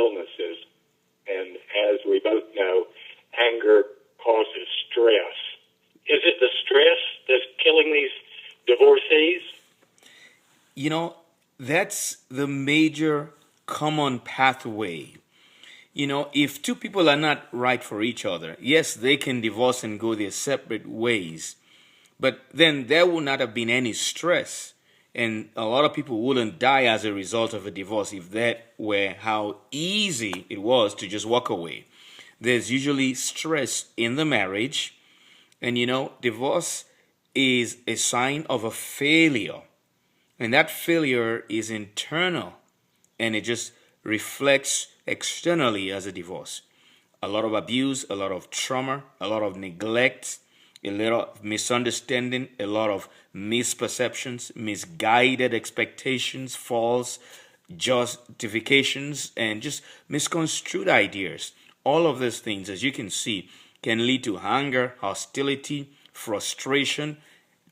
illnesses. And as we both know, anger causes stress. Is it the stress that's killing these divorcees? You know, that's the major common pathway. You know, if two people are not right for each other, yes, they can divorce and go their separate ways, but then there would not have been any stress. And a lot of people wouldn't die as a result of a divorce if that were how easy it was to just walk away. There's usually stress in the marriage, and you know, divorce is a sign of a failure. And that failure is internal and it just reflects externally as a divorce. A lot of abuse, a lot of trauma, a lot of neglect, a lot of misunderstanding, a lot of misperceptions, misguided expectations, false justifications, and just misconstrued ideas. All of these things, as you can see, can lead to anger, hostility, frustration,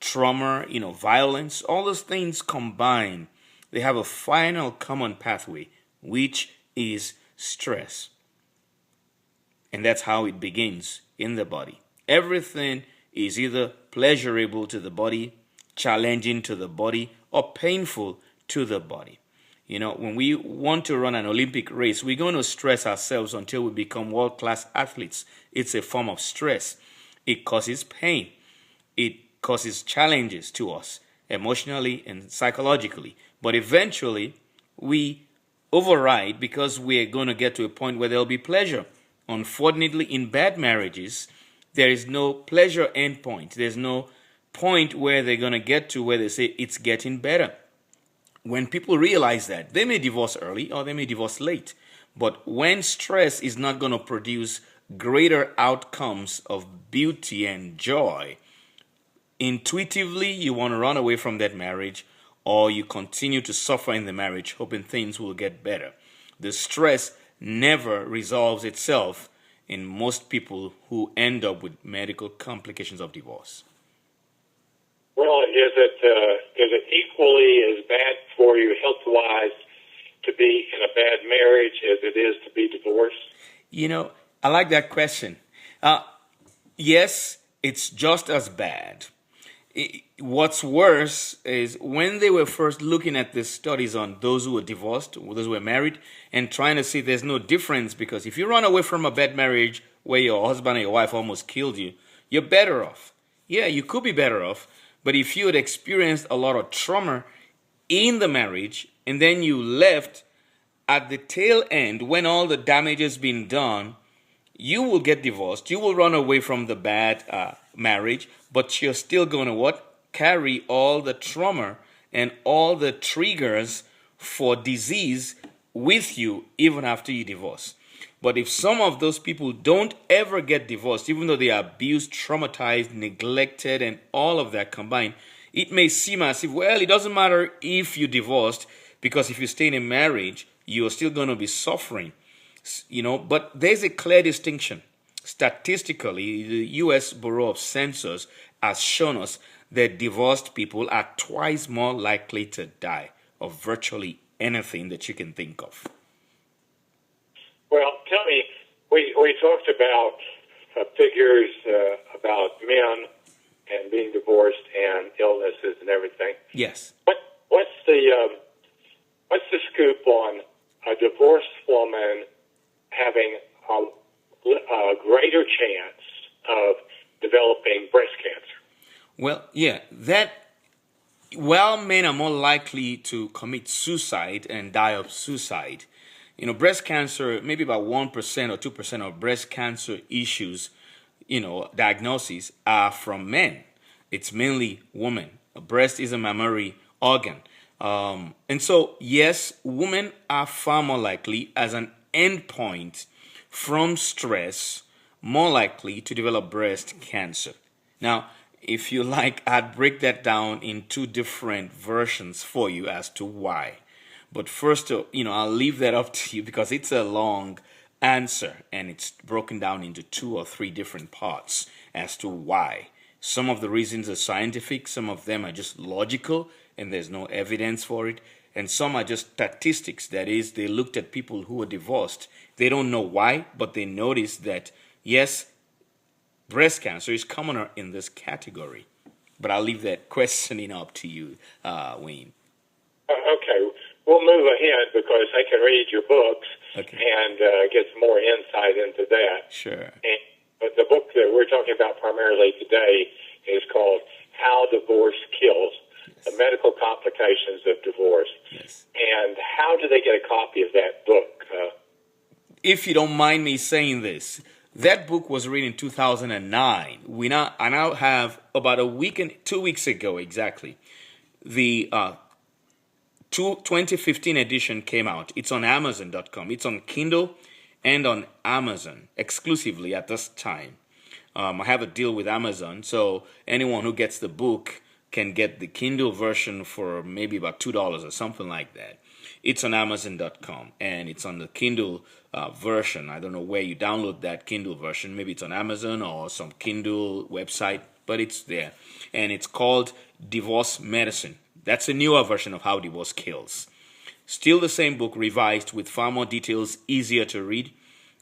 trauma, violence. All those things combined, they have a final common pathway, which is stress. And that's how it begins in the body. Everything is either pleasurable to the body, challenging to the body, or painful to the body. You know, when we want to run an Olympic race, we're going to stress ourselves until we become world-class athletes. It's a form of stress. It causes pain. It causes challenges to us emotionally and psychologically. But eventually, we override because we are going to get to a point where there'll be pleasure. Unfortunately, in bad marriages, there is no pleasure endpoint. There's no point where they're going to get to where they say it's getting better. When people realize that, they may divorce early or they may divorce late. But when stress is not going to produce greater outcomes of beauty and joy, intuitively you want to run away from that marriage, or you continue to suffer in the marriage hoping things will get better. The stress never resolves itself in most people who end up with medical complications of divorce. Well, is it equally as bad for you health-wise to be in a bad marriage as it is to be divorced? You know, I like that question. Yes, it's just as bad. What's worse is when they were first looking at the studies on those who were divorced, those who were married, and trying to see there's no difference, because if you run away from a bad marriage where your husband or your wife almost killed you, you're better off. Yeah, you could be better off, but if you had experienced a lot of trauma in the marriage and then you left at the tail end when all the damage has been done, you will get divorced. You will run away from the bad marriage, but you're still going to what? Carry all the trauma and all the triggers for disease with you even after you divorce. But if some of those people don't ever get divorced, even though they are abused, traumatized, neglected, and all of that combined, it may seem as if, well, it doesn't matter if you divorced, because if you stay in a marriage, you're still going to be suffering. But there's a clear distinction. Statistically, the U.S. Bureau of Census has shown us that divorced people are twice more likely to die of virtually anything that you can think of. Well, tell me, we talked about figures about men and being divorced and illnesses and everything. Yes. What's the scoop on a divorced woman having a greater chance of developing breast cancer? Well, yeah, while men are more likely to commit suicide and die of suicide, breast cancer, maybe about 1% or 2% of breast cancer issues, diagnoses are from men. It's mainly women. A breast is a mammary organ. And so, yes, women are far more likely as an endpoint from stress, more likely to develop breast cancer. Now, if you like, I'd break that down in two different versions for you as to why. But first, I'll leave that up to you because it's a long answer and it's broken down into 2 or 3 different parts as to why. Some of the reasons are scientific, some of them are just logical and there's no evidence for it. And some are just statistics. That is, they looked at people who were divorced. They don't know why, but they noticed that, yes, breast cancer is commoner in this category. But I'll leave that questioning up to you, Wayne. Okay, we'll move ahead because I can read your books and get some more insight into that. Sure. But the book that we're talking about primarily today is called How Divorce Kills, the Medical Complications of Divorce. Yes. And how do they get a copy of that book? If you don't mind me saying this, that book was written in 2009. I now have about 2 weeks ago exactly. The 2015 edition came out. It's on Amazon.com. It's on Kindle and on Amazon exclusively at this time. I have a deal with Amazon, so anyone who gets the book can get the Kindle version for maybe about $2 or something like that. It's on Amazon.com, and it's on the Kindle version. I don't know where you download that Kindle version. Maybe it's on Amazon or some Kindle website, but it's there. And it's called Divorce Medicine. That's a newer version of How Divorce Kills. Still the same book, revised with far more details, easier to read,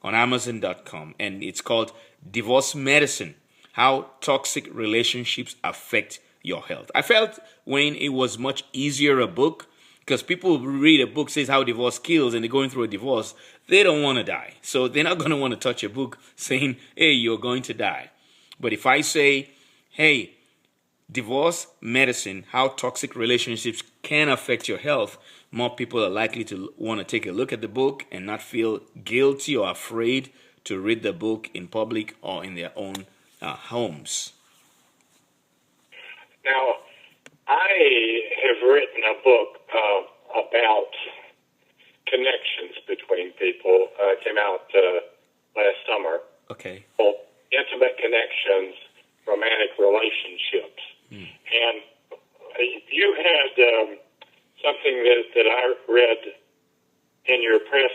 on Amazon.com. And it's called Divorce Medicine, How Toxic Relationships Affect Your Health. I felt, Wayne, it was much easier a book, because people read a book says how divorce kills and they're going through a divorce. They don't want to die. So they're not going to want to touch a book saying, hey, you're going to die. But if I say, hey, divorce medicine, how toxic relationships can affect your health, more people are likely to want to take a look at the book and not feel guilty or afraid to read the book in public or in their own homes. Now, I have written a book about connections between people. It came out last summer. Okay. Called Intimate Connections, Romantic Relationships. And you had something that I read in your press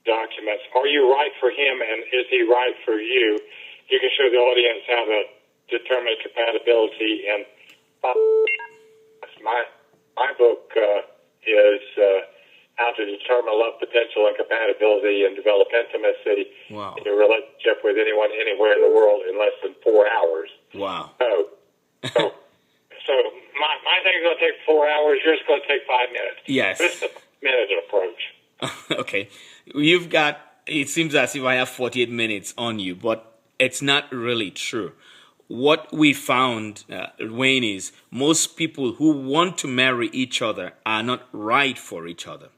documents. Are you right for him, and is he right for you? You can show the audience how to determine compatibility. And my book is how to determine love potential and compatibility and develop intimacy in your relationship with anyone, anywhere in the world in less than 4 hours. Wow. So my thing is going to take 4 hours. Yours is going to take 5 minutes. Yes. This is a minute approach. Okay. It seems as if I have 48 minutes on you, but it's not really true. What we found, Wayne, is most people who want to marry each other are not right for each other,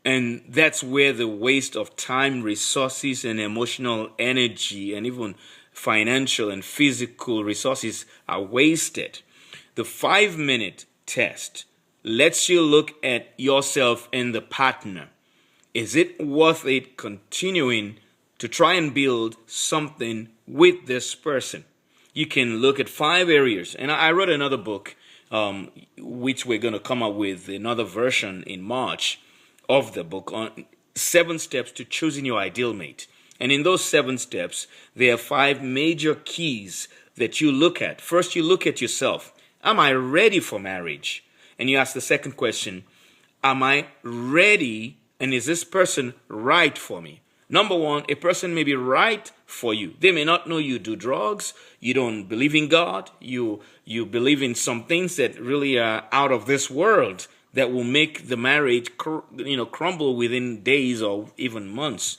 and that's where the waste of time, resources, and emotional energy, and even financial and physical resources are wasted. The 5-minute test lets you look at yourself and the partner. Is it worth it continuing to try and build something with this person? You can look at 5 areas. And I wrote another book, which we're going to come up with another version in March of the book, on 7 steps to choosing your ideal mate. And in those 7 steps, there are 5 major keys that you look at. First, you look at yourself. Am I ready for marriage? And you ask the second question, am I ready, and is this person right for me? Number 1, a person may be right for you. They may not know you do drugs, you don't believe in God, you believe in some things that really are out of this world that will make the marriage crumble within days or even months.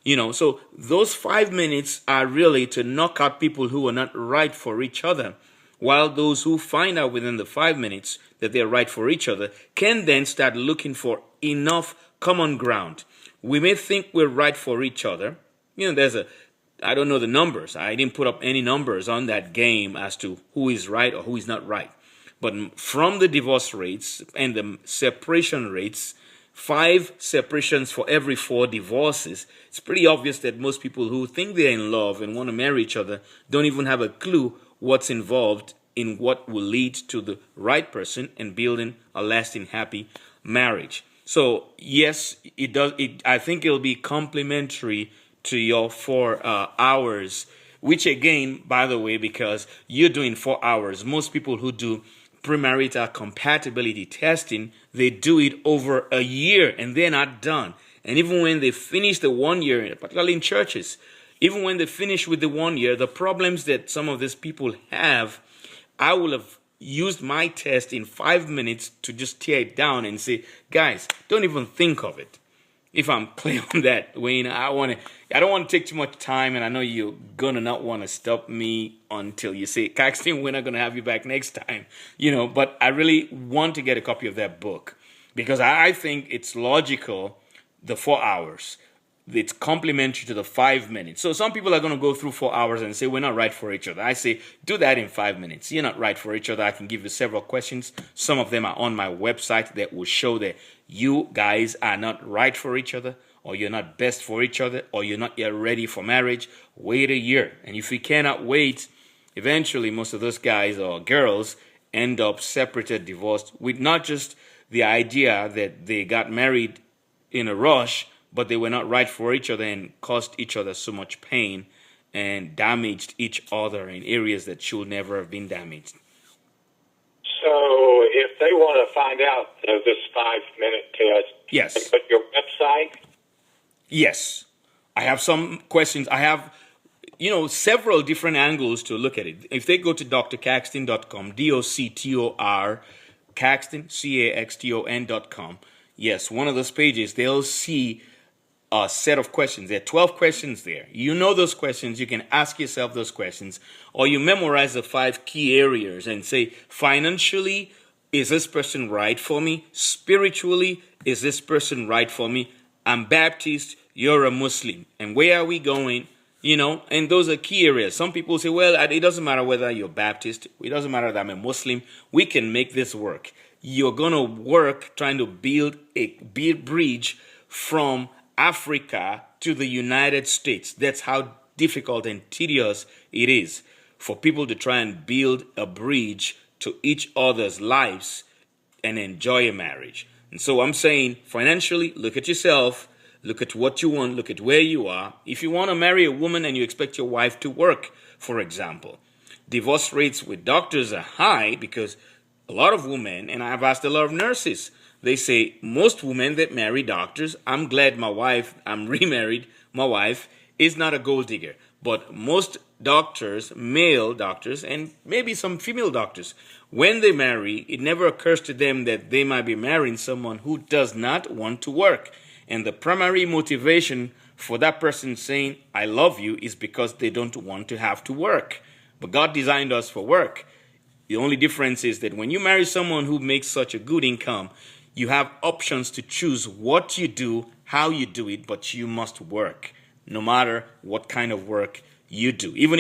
So those 5 minutes are really to knock out people who are not right for each other, while those who find out within the 5 minutes that they're right for each other can then start looking for enough common ground. We may think we're right for each other. I don't know the numbers. I didn't put up any numbers on that game as to who is right or who is not right. But from the divorce rates and the separation rates, 5 separations for every 4 divorces, it's pretty obvious that most people who think they're in love and want to marry each other don't even have a clue what's involved in what will lead to the right person and building a lasting, happy marriage. So yes, it does. I think it'll be complementary to your 4 hours, which again, by the way, because you're doing 4 hours, most people who do premarital compatibility testing, they do it over a year and they're not done. And even when they finish the 1 year, particularly in churches, even when they finish with the 1 year, the problems that some of these people have, I will have used my test in 5 minutes to just tear it down and say, guys, don't even think of it. If I'm clear on that, Wayne, I don't want to take too much time, and I know you're gonna not want to stop me until you say, Caxton, we're not gonna have you back next time, But I really want to get a copy of that book because I think it's logical. The 4 hours, it's complementary to the 5 minutes. So some people are going to go through 4 hours and say we're not right for each other. I say do that in 5 minutes. You're not right for each other. I can give you several questions. Some of them are on my website that will show that you guys are not right for each other, or you're not best for each other, or you're not yet ready for marriage. Wait a year. And if you cannot wait, eventually most of those guys or girls end up separated, divorced, with not just the idea that they got married in a rush, but they were not right for each other and caused each other so much pain and damaged each other in areas that should never have been damaged. So if they want to find out this 5-minute test, yes, they put your website? Yes. I have some questions. I have, several different angles to look at it. If they go to drcaxton.com, DOCTOR, Caxton, CAXTON.com, yes, one of those pages, they'll see a set of questions. There are 12 questions there. You know those questions. You can ask yourself those questions. Or you memorize the 5 key areas and say, financially, is this person right for me? Spiritually, is this person right for me? I'm Baptist, you're a Muslim. And where are we going? And those are key areas. Some people say, well, it doesn't matter whether you're Baptist. It doesn't matter that I'm a Muslim. We can make this work. You're going to work trying to build a bridge from Africa to the United States. That's how difficult and tedious it is for people to try and build a bridge to each other's lives and enjoy a marriage. And so I'm saying, financially, look at yourself, look at what you want, look at where you are. If you want to marry a woman and you expect your wife to work, for example, divorce rates with doctors are high because a lot of women, and I've asked a lot of nurses, they say, most women that marry doctors, I'm glad I'm remarried, my wife is not a gold digger. But most doctors, male doctors, and maybe some female doctors, when they marry, it never occurs to them that they might be marrying someone who does not want to work. And the primary motivation for that person saying, I love you, is because they don't want to have to work. But God designed us for work. The only difference is that when you marry someone who makes such a good income, you have options to choose what you do, how you do it, but you must work, no matter what kind of work you do. Even